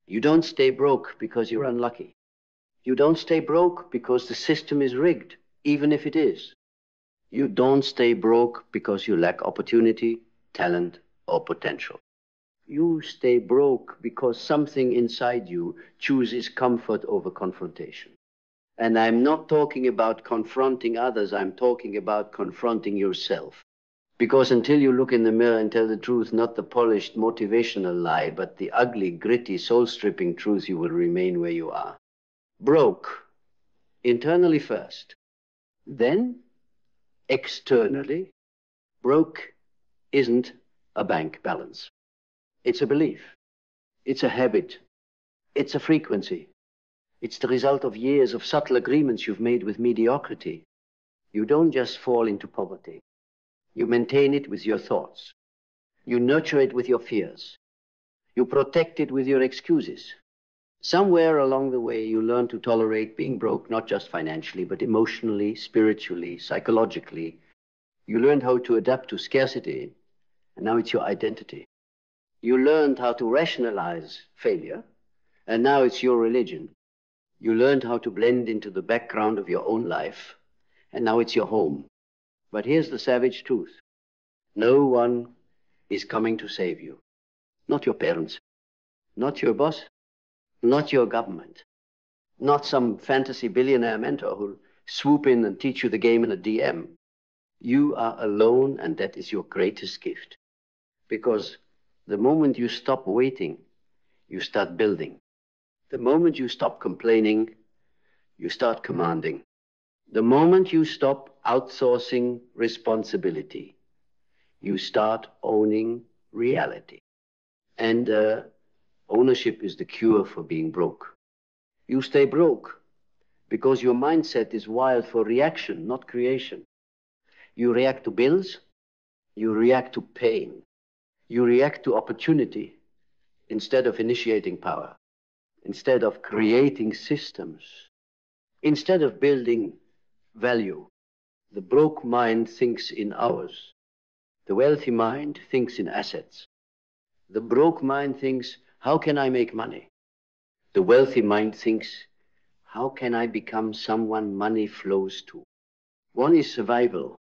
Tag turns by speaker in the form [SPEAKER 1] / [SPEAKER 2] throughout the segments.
[SPEAKER 1] You don't stay broke because you're unlucky. You don't stay broke because the system is rigged, even if it is. You don't stay broke because you lack opportunity, talent, or potential. You stay broke because something inside you chooses comfort over confrontation. And I'm not talking about confronting others, I'm talking about confronting yourself. Because until you look in the mirror and tell the truth, not the polished motivational lie, but the ugly, gritty, soul-stripping truth, you will remain where you are. Broke, internally first, then externally. Broke isn't a bank balance. It's a belief. It's a habit. It's a frequency. It's the result of years of subtle agreements you've made with mediocrity. You don't just fall into poverty. You maintain it with your thoughts. You nurture it with your fears. You protect it with your excuses. Somewhere along the way, you learn to tolerate being broke, not just financially, but emotionally, spiritually, psychologically. You learned how to adapt to scarcity, and now it's your identity. You learned how to rationalize failure, and now it's your religion. You learned how to blend into the background of your own life, and now it's your home. But here's the savage truth. No one is coming to save you. Not your parents, not your boss, not your government, not some fantasy billionaire mentor who'll swoop in and teach you the game in a DM. You are alone, and that is your greatest gift. Because the moment you stop waiting, you start building. The moment you stop complaining, you start commanding. The moment you stop outsourcing responsibility, you start owning reality. And ownership is the cure for being broke. You stay broke because your mindset is wired for reaction, not creation. You react to bills, you react to pain, you react to opportunity instead of initiating power, instead of creating systems, instead of building value. The broke mind thinks in hours. The wealthy mind thinks in assets. The broke mind thinks, how can I make money? The wealthy mind thinks, how can I become someone money flows to? One is survival,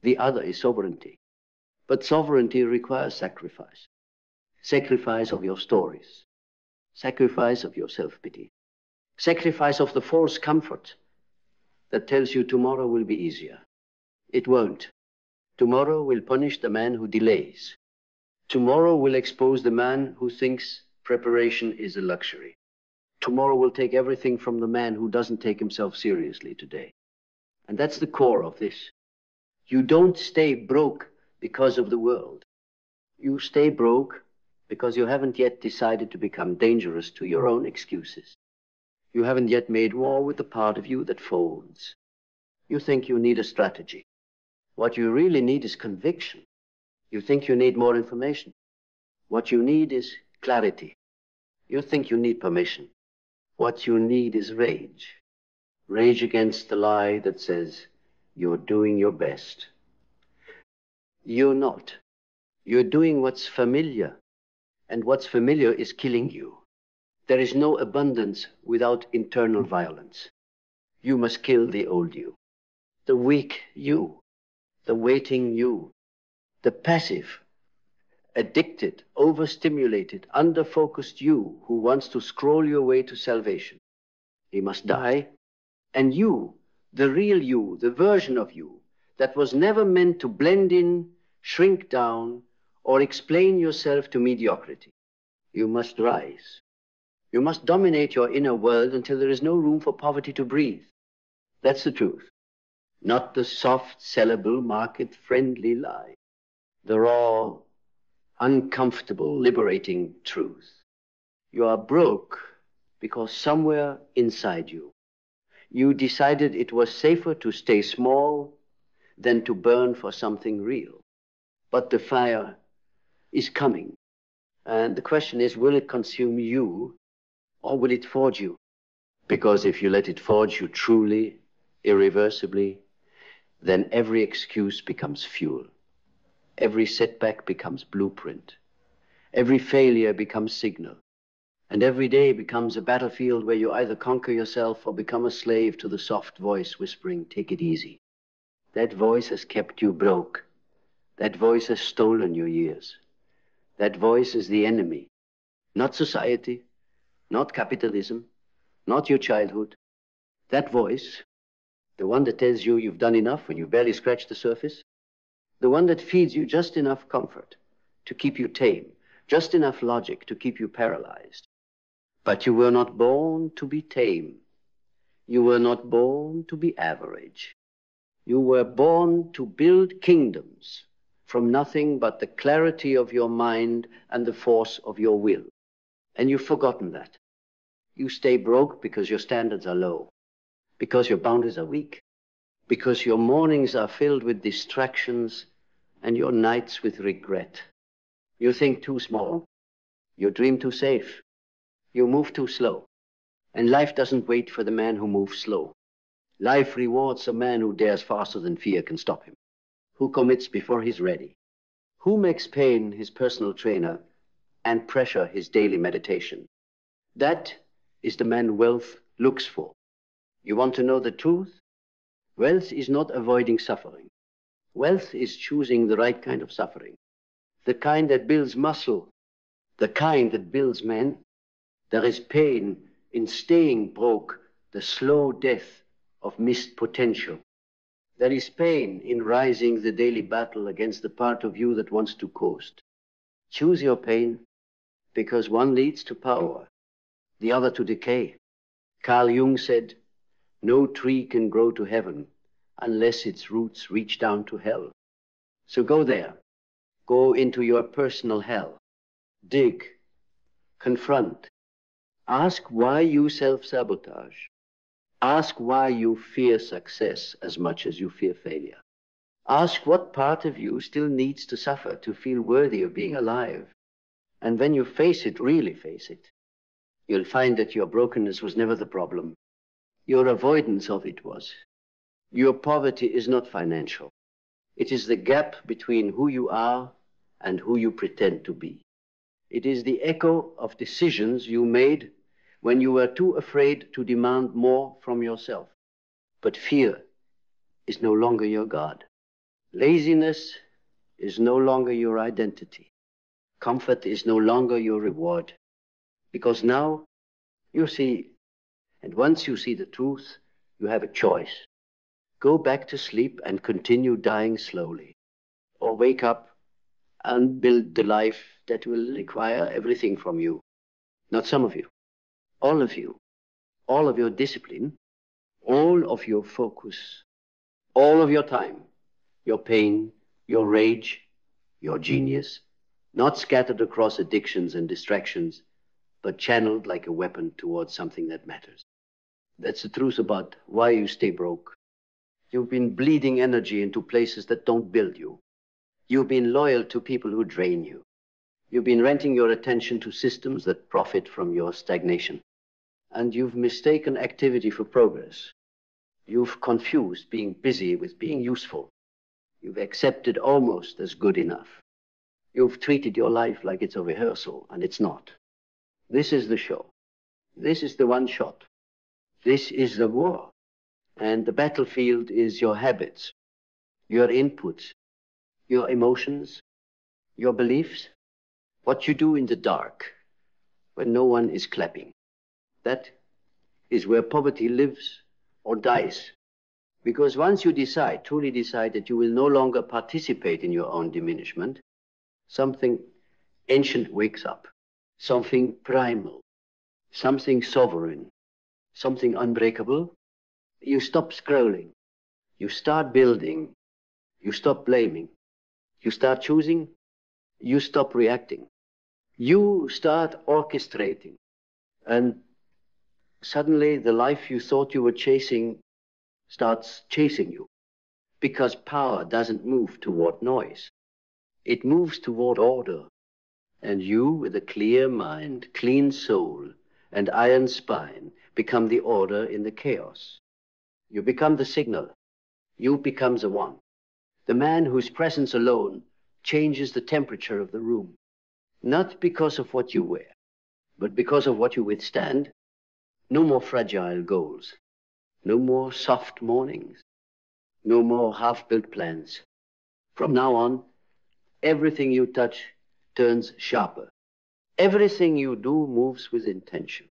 [SPEAKER 1] the other is sovereignty. But sovereignty requires sacrifice. Sacrifice of your stories. Sacrifice of your self-pity. Sacrifice of the false comfort that tells you tomorrow will be easier. It won't. Tomorrow will punish the man who delays. Tomorrow will expose the man who thinks preparation is a luxury. Tomorrow will take everything from the man who doesn't take himself seriously today. And that's the core of this. You don't stay broke because of the world. You stay broke because you haven't yet decided to become dangerous to your own excuses. You haven't yet made war with the part of you that folds. You think you need a strategy. What you really need is conviction. You think you need more information. What you need is clarity. You think you need permission. What you need is rage. Rage against the lie that says you're doing your best. You're not. You're doing what's familiar. And what's familiar is killing you. There is no abundance without internal violence. You must kill the old you, the weak you, the waiting you, the passive, addicted, overstimulated, underfocused you who wants to scroll your way to salvation. He must die. And you, the real you, the version of you that was never meant to blend in, shrink down, or explain yourself to mediocrity. You must rise. You must dominate your inner world until there is no room for poverty to breathe. That's the truth. Not the soft, sellable, market-friendly lie. The raw, uncomfortable, liberating truth. You are broke because somewhere inside you, you decided it was safer to stay small than to burn for something real. But the fire is coming. And the question is, will it consume you or will it forge you? Because if you let it forge you truly, irreversibly, then every excuse becomes fuel. Every setback becomes blueprint. Every failure becomes signal. And every day becomes a battlefield where you either conquer yourself or become a slave to the soft voice whispering, take it easy. That voice has kept you broke. That voice has stolen your years. That voice is the enemy. Not society, not capitalism, not your childhood. That voice, the one that tells you you've done enough when you barely scratched the surface, the one that feeds you just enough comfort to keep you tame, just enough logic to keep you paralyzed. But you were not born to be tame. You were not born to be average. You were born to build kingdoms from nothing but the clarity of your mind and the force of your will. And you've forgotten that. You stay broke because your standards are low, because your boundaries are weak, because your mornings are filled with distractions and your nights with regret. You think too small, you dream too safe, you move too slow. And life doesn't wait for the man who moves slow. Life rewards a man who dares faster than fear can stop him, who commits before he's ready, who makes pain his personal trainer and pressure his daily meditation. That is the man wealth looks for. You want to know the truth? Wealth is not avoiding suffering. Wealth is choosing the right kind of suffering, the kind that builds muscle, the kind that builds men. There is pain in staying broke, the slow death of missed potential. There is pain in rising the daily battle against the part of you that wants to coast. Choose your pain, because one leads to power, the other to decay. Carl Jung said, no tree can grow to heaven unless its roots reach down to hell. So go there. Go into your personal hell. Dig. Confront. Ask why you self-sabotage. Ask why you fear success as much as you fear failure. Ask what part of you still needs to suffer to feel worthy of being alive. And when you face it, really face it, you'll find that your brokenness was never the problem. Your avoidance of it was. Your poverty is not financial. It is the gap between who you are and who you pretend to be. It is the echo of decisions you made when you were too afraid to demand more from yourself. But fear is no longer your God. Laziness is no longer your identity. Comfort is no longer your reward. Because now you see, and once you see the truth, you have a choice. Go back to sleep and continue dying slowly. Or wake up and build the life that will require everything from you. Not some of you. All of you. All of your discipline. All of your focus. All of your time. Your pain. Your rage. Your genius. Not scattered across addictions and distractions, but channeled like a weapon towards something that matters. That's the truth about why you stay broke. You've been bleeding energy into places that don't build you. You've been loyal to people who drain you. You've been renting your attention to systems that profit from your stagnation. And you've mistaken activity for progress. You've confused being busy with being useful. You've accepted almost as good enough. You've treated your life like it's a rehearsal, and it's not. This is the show. This is the one shot. This is the war. And the battlefield is your habits, your inputs, your emotions, your beliefs, what you do in the dark when no one is clapping. That is where poverty lives or dies. Because once you decide, truly decide that you will no longer participate in your own diminishment, something ancient wakes up, something primal, something sovereign, something unbreakable. You stop scrolling. You start building. You stop blaming. You start choosing. You stop reacting. You start orchestrating. And suddenly the life you thought you were chasing starts chasing you. Because power doesn't move toward noise. It moves toward order. And you, with a clear mind, clean soul, and iron spine, become the order in the chaos. You become the signal. You become the one. The man whose presence alone changes the temperature of the room. Not because of what you wear, But because of what you withstand, no more fragile goals, no more soft mornings, no more half-built plans. From now on, everything you touch turns sharper. Everything you do moves with intention.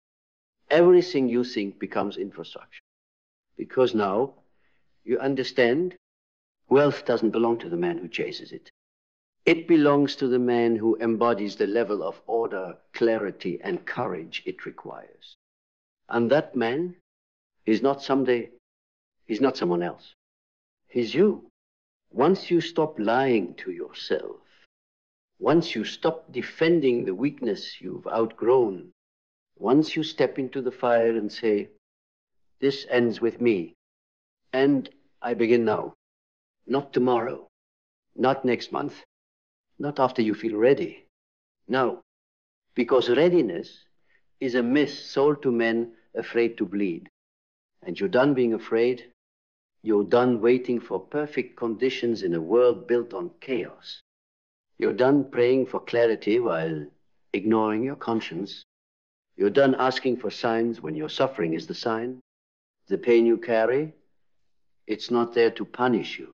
[SPEAKER 1] Everything you think becomes infrastructure. Because now you understand wealth doesn't belong to the man who chases it. It belongs to the man who embodies the level of order, clarity, and courage it requires. And that man is not someday, he's not someone else. He's you. Once you stop lying to yourself, once you stop defending the weakness you've outgrown, once you step into the fire and say, this ends with me, and I begin now, not tomorrow, not next month, not after you feel ready. Now, because readiness is a myth sold to men afraid to bleed. And you're done being afraid. You're done waiting for perfect conditions in a world built on chaos. You're done praying for clarity while ignoring your conscience. You're done asking for signs when your suffering is the sign. The pain you carry, it's not there to punish you.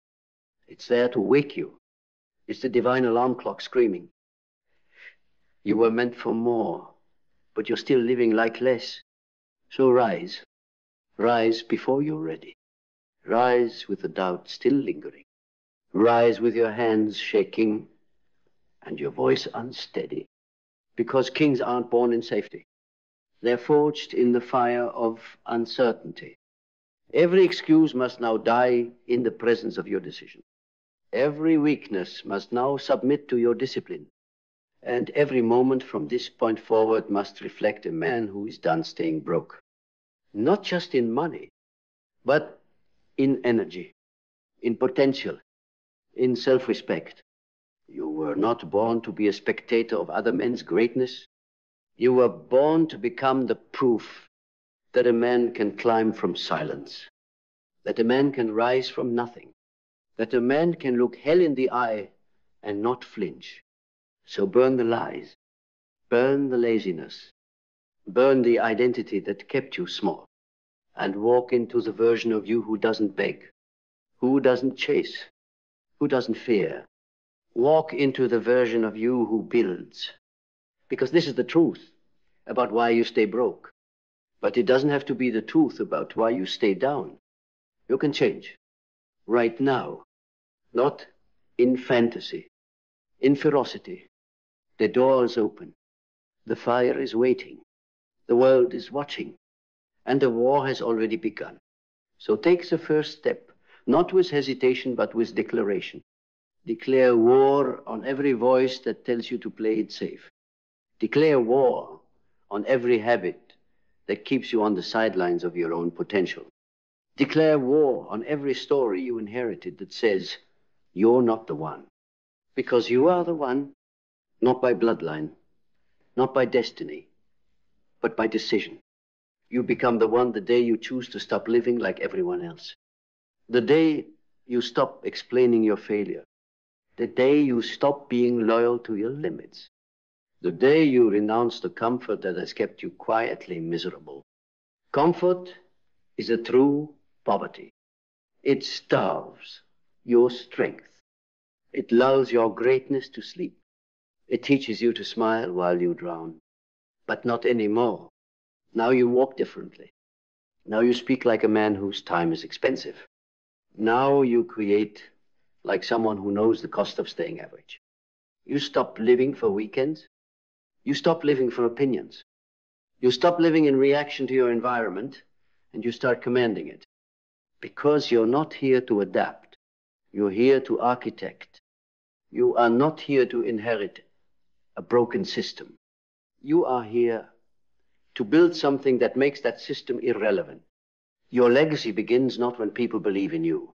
[SPEAKER 1] It's there to wake you. It's the divine alarm clock screaming. You were meant for more, but you're still living like less. So rise. Rise before you're ready. Rise with the doubt still lingering. Rise with your hands shaking and your voice unsteady. Because kings aren't born in safety. They're forged in the fire of uncertainty. Every excuse must now die in the presence of your decision. Every weakness must now submit to your discipline. And every moment from this point forward must reflect a man who is done staying broke. Not just in money, but in energy, in potential, in self-respect. You were not born to be a spectator of other men's greatness. You were born to become the proof that a man can climb from silence, that a man can rise from nothing, that a man can look hell in the eye and not flinch. So burn the lies, burn the laziness, burn the identity that kept you small, and walk into the version of you who doesn't beg, who doesn't chase, who doesn't fear. Walk into the version of you who builds. Because this is the truth about why you stay broke. But it doesn't have to be the truth about why you stay down. You can change right now, not in fantasy, in ferocity. The door is open. The fire is waiting. The world is watching. And the war has already begun. So take the first step, not with hesitation, but with declaration. Declare war on every voice that tells you to play it safe. Declare war on every habit that keeps you on the sidelines of your own potential. Declare war on every story you inherited that says you're not the one. Because you are the one, not by bloodline, not by destiny, but by decision. You become the one the day you choose to stop living like everyone else. The day you stop explaining your failure. The day you stop being loyal to your limits. The day you renounce the comfort that has kept you quietly miserable. Comfort is a true poverty. It starves your strength. It lulls your greatness to sleep. It teaches you to smile while you drown. But not anymore. Now you walk differently. Now you speak like a man whose time is expensive. Now you create like someone who knows the cost of staying average. You stop living for weekends. You stop living for opinions. You stop living in reaction to your environment, and you start commanding it. Because you're not here to adapt. You're here to architect. You are not here to inherit a broken system. You are here to build something that makes that system irrelevant. Your legacy begins not when people believe in you,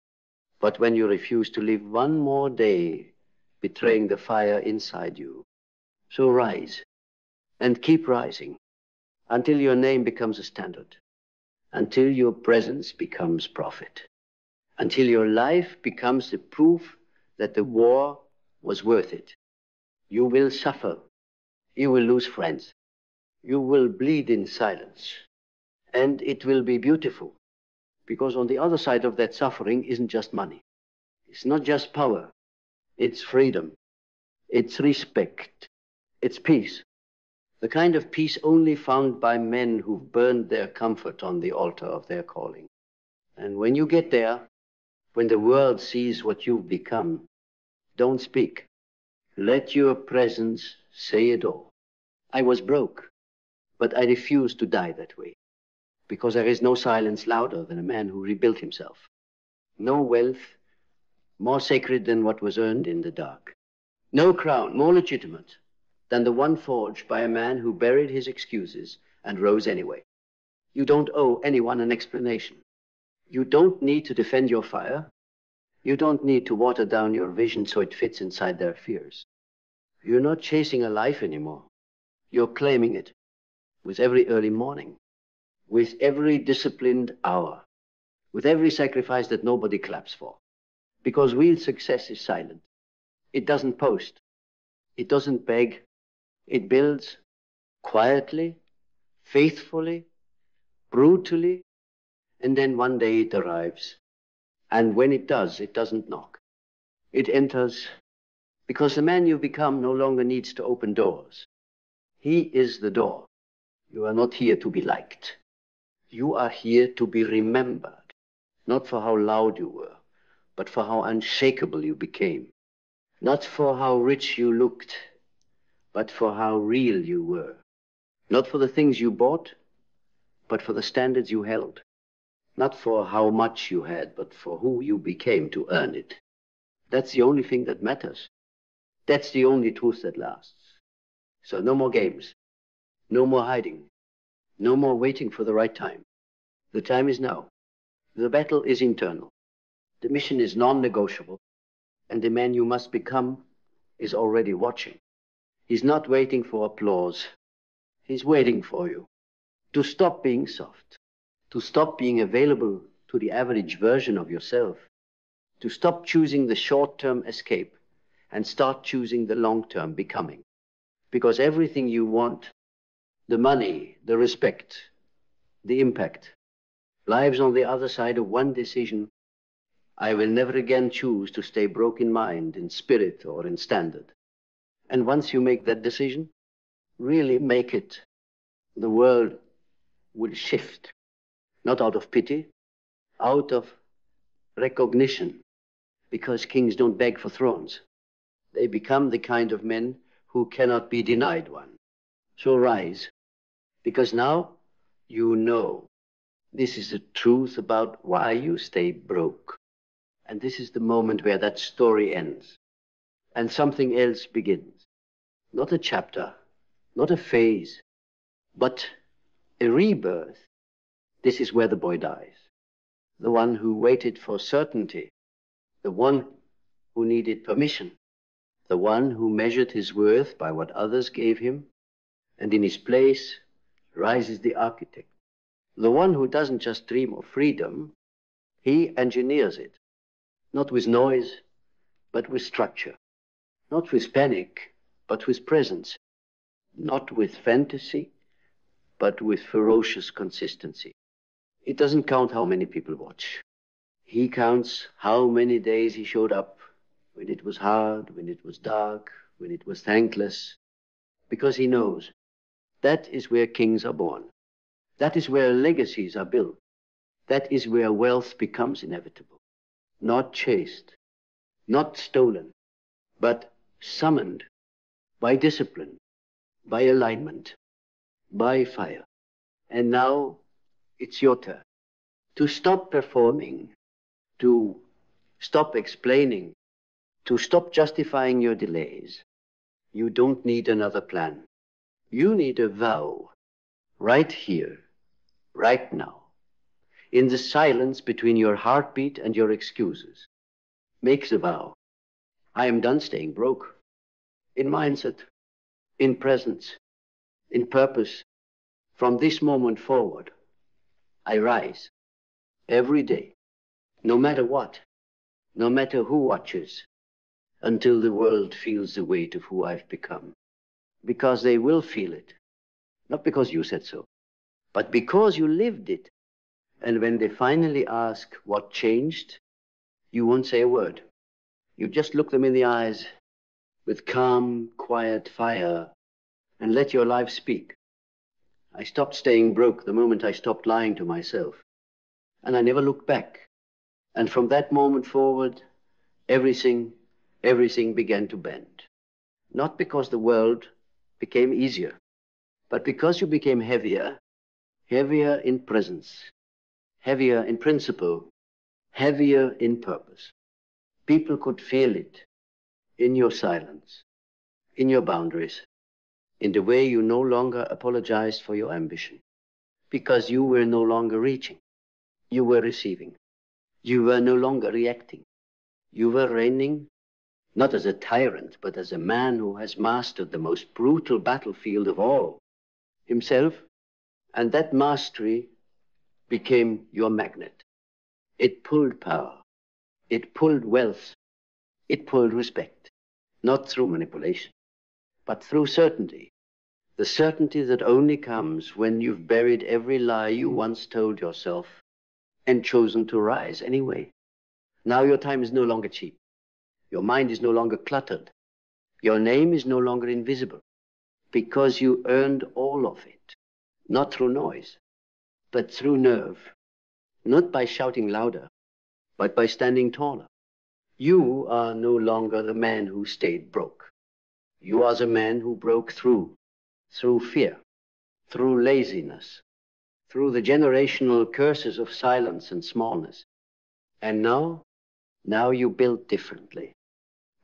[SPEAKER 1] but when you refuse to live one more day betraying the fire inside you. So rise, and keep rising, until your name becomes a standard, until your presence becomes profit, until your life becomes the proof that the war was worth it. You will suffer. You will lose friends. You will bleed in silence. And it will be beautiful. Because on the other side of that suffering isn't just money. It's not just power. It's freedom. It's respect. It's peace. The kind of peace only found by men who've burned their comfort on the altar of their calling. And when you get there, when the world sees what you've become, don't speak. Let your presence say it all. I was broke, but I refused to die that way. Because there is no silence louder than a man who rebuilt himself. No wealth more sacred than what was earned in the dark. No crown more legitimate than the one forged by a man who buried his excuses and rose anyway. You don't owe anyone an explanation. You don't need to defend your fire. You don't need to water down your vision so it fits inside their fears. You're not chasing a life anymore. You're claiming it with every early morning, with every disciplined hour, with every sacrifice that nobody claps for. Because real success is silent. It doesn't post. It doesn't beg. It builds quietly, faithfully, brutally, and then one day it arrives. And when it does, it doesn't knock. It enters because the man you become no longer needs to open doors. He is the door. You are not here to be liked. You are here to be remembered, not for how loud you were, but for how unshakable you became. Not for how rich you looked, but for how real you were. Not for the things you bought, but for the standards you held. Not for how much you had, but for who you became to earn it. That's the only thing that matters. That's the only truth that lasts. So no more games. No more hiding. No more waiting for the right time. The time is now. The battle is internal. The mission is non-negotiable. And the man you must become is already watching. He's not waiting for applause. He's waiting for you. To stop being soft. To stop being available to the average version of yourself. To stop choosing the short-term escape and start choosing the long-term becoming. Because everything you want, the money, the respect, the impact, lives on the other side of one decision. I will never again choose to stay broke in mind, in spirit, or in standard. And once you make that decision, really make it, the world will shift. Not out of pity, out of recognition. Because kings don't beg for thrones. They become the kind of men who cannot be denied one. So rise, because now you know. This is the truth about why you stay broke. And this is the moment where that story ends. And something else begins. Not a chapter, not a phase, but a rebirth. This is where the boy dies. The one who waited for certainty. The one who needed permission. The one who measured his worth by what others gave him. And in his place rises the architect. The one who doesn't just dream of freedom, he engineers it. Not with noise, but with structure. Not with panic, but with presence. Not with fantasy, but with ferocious consistency. It doesn't count how many people watch. He counts how many days he showed up, when it was hard, when it was dark, when it was thankless. Because he knows that is where kings are born. That is where legacies are built. That is where wealth becomes inevitable. Not chased, not stolen, but summoned by discipline, by alignment, by fire. And now it's your turn to stop performing, to stop explaining, to stop justifying your delays. You don't need another plan. You need a vow right here, right now, in the silence between your heartbeat and your excuses. Make the vow. I am done staying broke. In mindset, in presence, in purpose. From this moment forward, I rise every day, no matter what, no matter who watches, until the world feels the weight of who I've become. Because they will feel it. Not because you said so, but because you lived it. And when they finally ask what changed, you won't say a word. You just look them in the eyes with calm, quiet fire and let your life speak. I stopped staying broke the moment I stopped lying to myself. And I never looked back. And from that moment forward, everything began to bend. Not because the world became easier, but because you became heavier, heavier in presence, heavier in principle, heavier in purpose. People could feel it in your silence, in your boundaries, in the way you no longer apologized for your ambition, because you were no longer reaching, you were receiving. You were no longer reacting. You were reigning, not as a tyrant, but as a man who has mastered the most brutal battlefield of all, himself. And that mastery became your magnet. It pulled power. It pulled wealth. It pulled respect. Not through manipulation, but through certainty. The certainty that only comes when you've buried every lie you once told yourself and chosen to rise anyway. Now your time is no longer cheap. Your mind is no longer cluttered. Your name is no longer invisible, because you earned all of it, not through noise, but through nerve, not by shouting louder, but by standing taller. You are no longer the man who stayed broke. You are the man who broke through fear, through laziness, through the generational curses of silence and smallness. And now you build differently.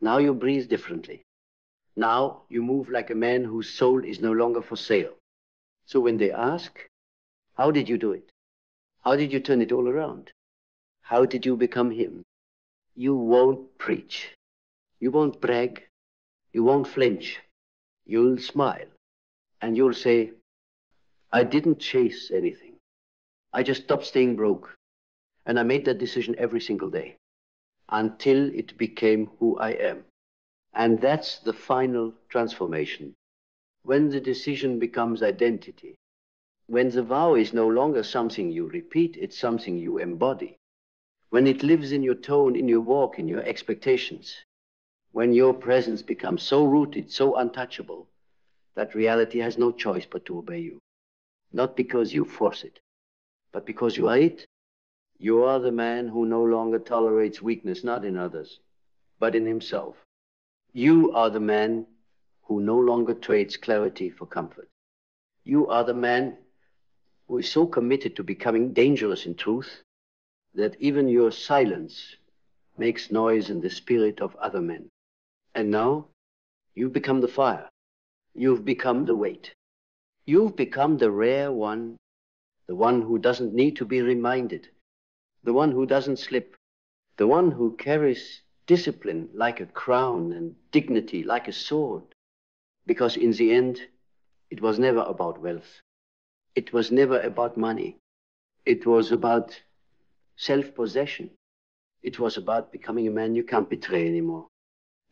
[SPEAKER 1] Now you breathe differently. Now you move like a man whose soul is no longer for sale. So when they ask, how did you do it? How did you turn it all around? How did you become him? You won't preach. You won't brag. You won't flinch. You'll smile. And you'll say, I didn't chase anything. I just stopped staying broke. And I made that decision every single day until it became who I am. And that's the final transformation. When the decision becomes identity, when the vow is no longer something you repeat, it's something you embody. When it lives in your tone, in your walk, in your expectations. When your presence becomes so rooted, so untouchable, that reality has no choice but to obey you. Not because you force it, but because you are it. You are the man who no longer tolerates weakness, not in others, but in himself. You are the man who no longer trades clarity for comfort. You are the man who is so committed to becoming dangerous in truth that even your silence makes noise in the spirit of other men. And now you've become the fire. You've become the weight. You've become the rare one, the one who doesn't need to be reminded, the one who doesn't slip, the one who carries discipline like a crown and dignity like a sword. Because in the end, it was never about wealth. It was never about money. It was about self-possession. It was about becoming a man you can't betray anymore.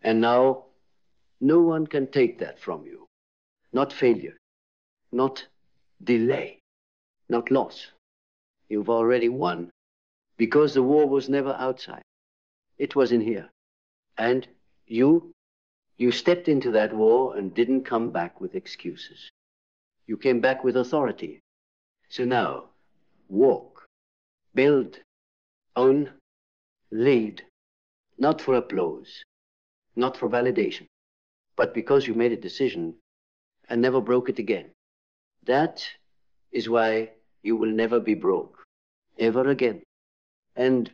[SPEAKER 1] And now, no one can take that from you. Not failure, not delay, not loss. You've already won, because the war was never outside. It was in here. And you stepped into that war and didn't come back with excuses. You came back with authority. So now, walk, build, own, lead, not for applause, not for validation, but because you made a decision and never broke it again. That is why you will never be broke, ever again. And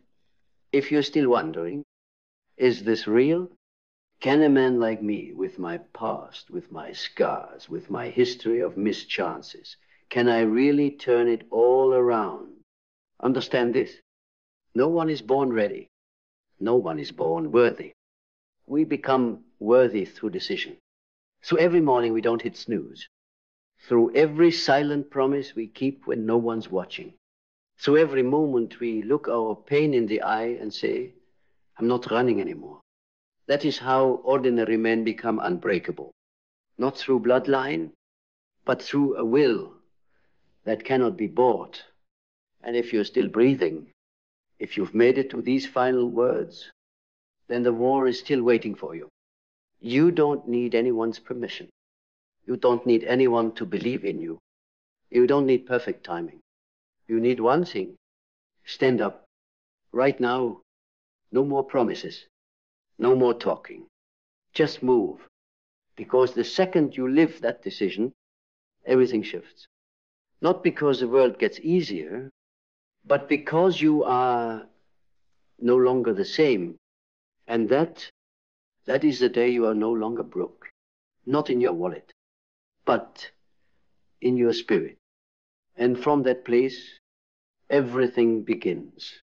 [SPEAKER 1] if you're still wondering, is this real? Can a man like me, with my past, with my scars, with my history of mischances, can I really turn it all around? Understand this. No one is born ready. No one is born worthy. We become worthy through decision. So every morning we don't hit snooze. Through every silent promise we keep when no one's watching. So every moment we look our pain in the eye and say, I'm not running anymore. That is how ordinary men become unbreakable. Not through bloodline, but through a will that cannot be bought. And if you're still breathing, if you've made it to these final words, then the war is still waiting for you. You don't need anyone's permission. You don't need anyone to believe in you. You don't need perfect timing. You need one thing. Stand up. Right now, no more promises. No more talking. Just move. Because the second you live that decision, everything shifts. Not because the world gets easier, but because you are no longer the same. And that is the day you are no longer broke. Not in your wallet, but in your spirit. And from that place, everything begins.